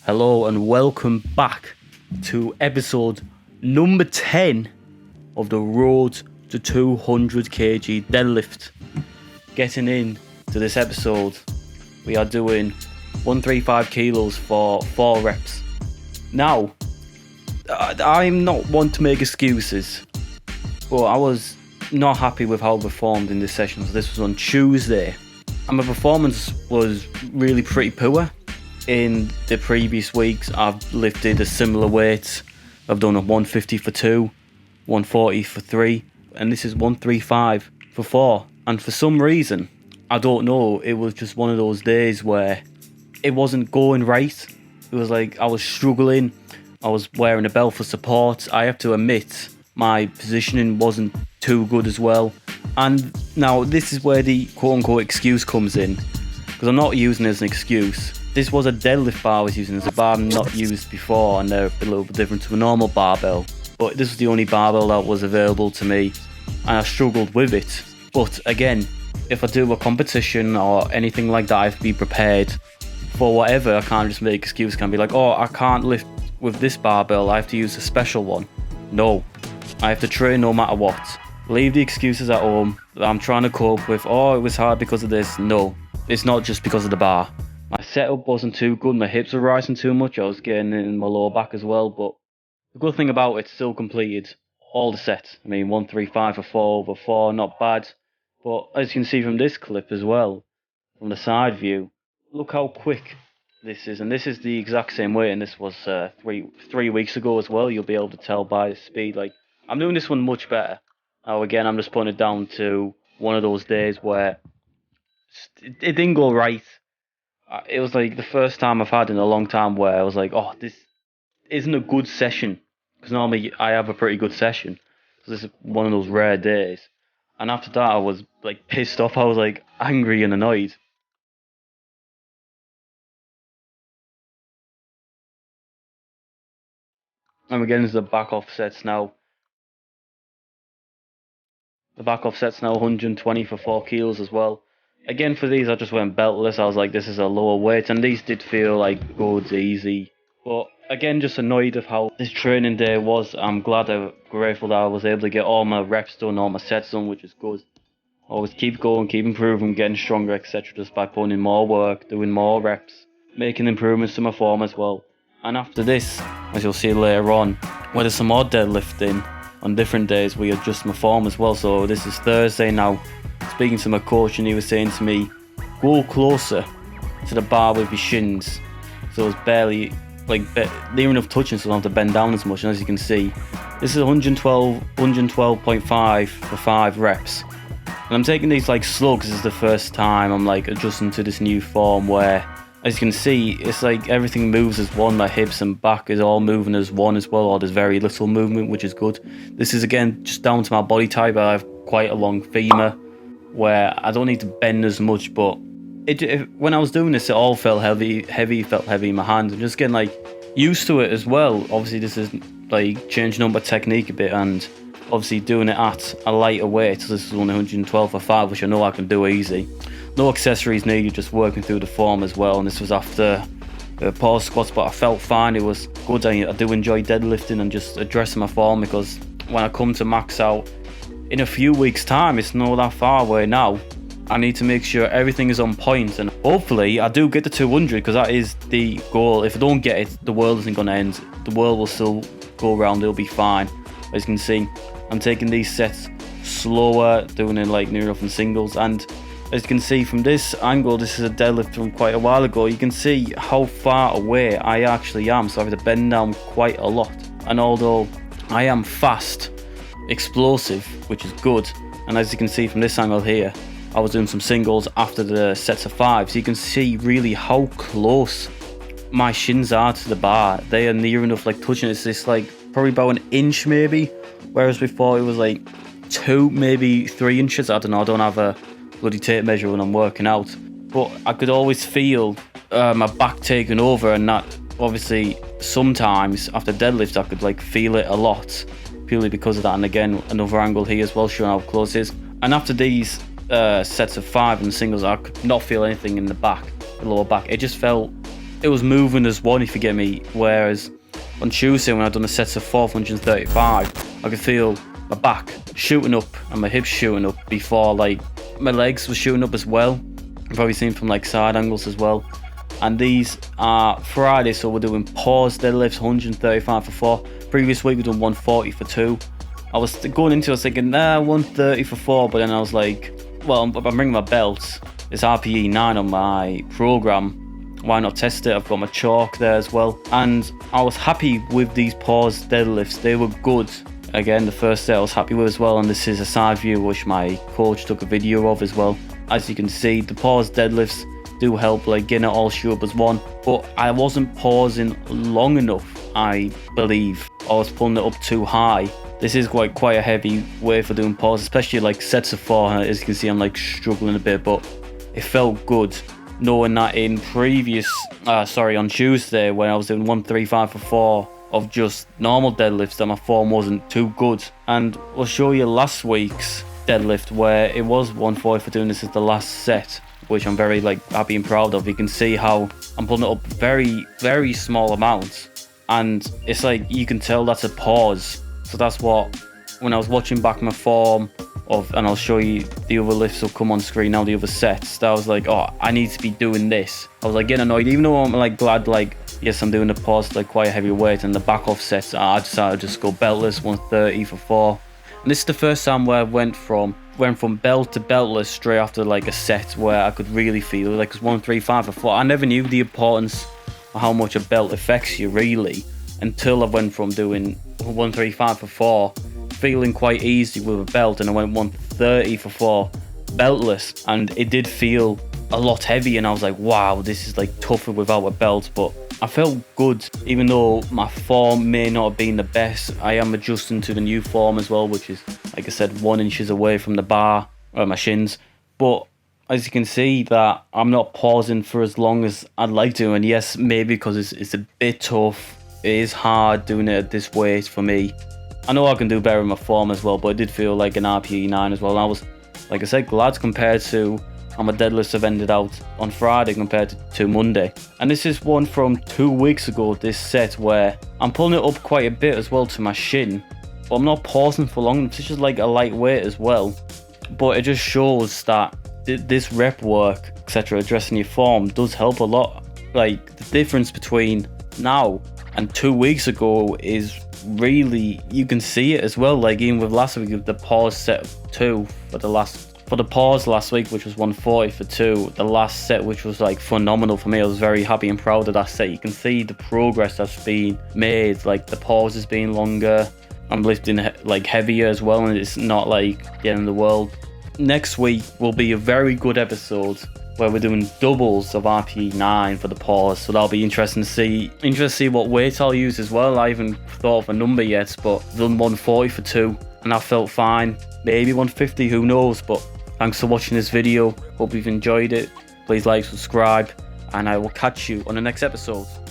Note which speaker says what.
Speaker 1: Hello and welcome back to episode number 10 of the Road to 200 kg deadlift. Getting into this episode, we are doing 135 kilos for 4 reps. Now, I'm not one to make excuses, but I was not happy with how I performed in this session. So this was on Tuesday, and my performance was really pretty poor. In the previous weeks, I've lifted a similar weight. I've done a 150 for 2, 140 for 3, and this is 135 for 4. And for some reason, I don't know, it was just one of those days where it wasn't going right. It was like I was struggling. I was wearing a belt for support. I have to admit, my positioning wasn't too good as well. And now this is where the quote-unquote excuse comes in, because I'm not using it as an excuse. This was a deadlift bar I was using as a bar I've not used before, and they're a little bit different to a normal barbell. But this was the only barbell that was available to me, and I struggled with it. But again, if I do a competition or anything like that, I have to be prepared for whatever. I can't just make excuses. I can't be like, oh, I can't lift with this barbell, I have to use a special one. No, I have to train no matter what. Leave the excuses at home that I'm trying to cope with. Oh, it was hard because of this. No, it's not just because of the bar. My setup wasn't too good, my hips were rising too much, I was getting in my lower back as well, but the good thing about it, still completed all the sets. I mean, 135 for 4 over 4, not bad. But as you can see from this clip as well, from the side view, look how quick this is. And this is the exact same weight, and this was three weeks ago as well. You'll be able to tell by the speed. Like, I'm doing this one much better. Now again, I'm just putting it down to one of those days where it didn't go right. It was like the first time I've had in a long time where I was like, oh, this isn't a good session. Because normally I have a pretty good session. So this is one of those rare days. And after that I was like pissed off. I was like angry and annoyed. And we're getting into the back offsets now. The back offset's now 120 for 4 kilos as well. Again, for these, I just went beltless. I was like, this is a lower weight, and these did feel like good, easy. But again, just annoyed of how this training day was. I'm grateful that I was able to get all my reps done, all my sets done, which is good. Always keep going, keep improving, getting stronger, etc. just by putting in more work, doing more reps, making improvements to my form as well. And after this, as you'll see later on, where there's some more deadlifting, on different days we adjust my form as well. So this is Thursday now. Speaking to my coach, and he was saying to me, go closer to the bar with your shins, so it's barely near enough touching, so I don't have to bend down as much. And as you can see, this is 112.5 for 5 reps, and I'm taking these like slow because it's the first time I'm like adjusting to this new form where, as you can see, it's like everything moves as one. My hips and back is all moving as one as well, or there's very little movement, which is good. This is again just down to my body type. I have quite a long femur where I don't need to bend as much, but when I was doing this, it all felt heavy in my hands. I'm just getting like used to it as well. Obviously this is like changing up my technique a bit, and obviously doing it at a lighter weight. So this is only 112 for 5, which I know I can do easy. No accessories needed, just working through the form as well. And this was after pause squats, but I felt fine. It was good. I do enjoy deadlifting and just addressing my form, because when I come to max out in a few weeks time, it's not that far away now. I need to make sure everything is on point, and hopefully I do get to 200, because that is the goal. If I don't get it, the world isn't going to end. The world will still go around, it'll be fine. As you can see, I'm taking these sets slower, doing it like near enough in singles. And as you can see from this angle, this is a deadlift from quite a while ago. You can see how far away I actually am, so I have to bend down quite a lot. And although I am fast, explosive, which is good, and as you can see from this angle here, I was doing some singles after the sets of 5, so you can see really how close my shins are to the bar. They are near enough, like touching. It's this like probably about an inch maybe, whereas before it was like 2, maybe 3 inches. I don't know, I don't have a bloody tape measure when I'm working out, but I could always feel my back taking over, and that obviously sometimes after deadlift I could like feel it a lot, purely because of that. And again, another angle here as well, showing how close it is. And after these sets of 5 and singles, I could not feel anything in the back, the lower back. It just felt it was moving as one, if you get me. Whereas on Tuesday, when I'd done a set of 435, I could feel my back shooting up and my hips shooting up before like my legs were shooting up as well. You've probably seen from like side angles as well. And these are Friday, so we're doing pause deadlifts, 135 for 4. Previous week we done 140 for 2. I was going into it, I was thinking, 130 for 4, but then I was like, well, I'm bringing my belt. It's RPE 9 on my program. Why not test it? I've got my chalk there as well. And I was happy with these pause deadlifts. They were good. Again, the first set I was happy with as well. And this is a side view which my coach took a video of as well. As you can see, the pause deadlifts do help, like getting it all shoot up as one. But I wasn't pausing long enough, I believe. I was pulling it up too high. This is quite a heavy way for doing pause, especially like sets of 4. As you can see, I'm like struggling a bit, but it felt good knowing that in on Tuesday when I was doing 135 for 4 of just normal deadlifts, that my form wasn't too good. And I'll show you last week's deadlift where it was 140 for 2, and this is the last set, which I'm very like happy and proud of. You can see how I'm pulling it up very small amounts, and it's like you can tell that's a pause. So that's what, when I was watching back my form of, and I'll show you the other lifts will come on screen now, the other sets, that I was like, oh, I need to be doing this. I was like getting annoyed, even though I'm like glad, like, yes, I'm doing the pause like quite a heavy weight, and the back off sets, I decided to just go beltless, 130 for 4. And this is the first time where I went from belt to beltless straight after like a set where I could really feel it. Like it's 135 for 4. I never knew the importance of how much a belt affects you really until I went from doing 135 for 4, feeling quite easy with a belt, and I went 130 for 4 beltless, and it did feel a lot heavy, and I was like, wow, this is like tougher without a belt. But I felt good, even though my form may not have been the best. I am adjusting to the new form as well, which is, like I said, 1 inches away from the bar, or my shins. But as you can see, that I'm not pausing for as long as I'd like to, and yes, maybe because it's a bit tough. It is hard doing it at this weight for me. I know I can do better in my form as well, but it did feel like an RPE 9 as well. And I was, like I said, glad compared to how my deadlifts have ended out on Friday compared to Monday. And this is one from 2 weeks ago, this set, where I'm pulling it up quite a bit as well to my shin, but I'm not pausing for long. It's just like a lightweight as well. But it just shows that this rep work, etc., addressing your form does help a lot. Like the difference between now and 2 weeks ago is really, you can see it as well. Like even with last week, with the pause set 2 for the pause last week, which was 140 for 2, the last set, which was like phenomenal for me. I was very happy and proud of that set. You can see the progress that's been made, like the pauses being longer. I'm lifting like heavier as well, and it's not like the end of the world. Next week will be a very good episode where we're doing doubles of RPE 9 for the pause, so that'll be interesting to see what weight I'll use as well. I haven't thought of a number yet, but I've done 140 for 2 and I felt fine. Maybe 150, who knows. But thanks for watching this video. Hope you've enjoyed it. Please like, subscribe, and I will catch you on the next episode.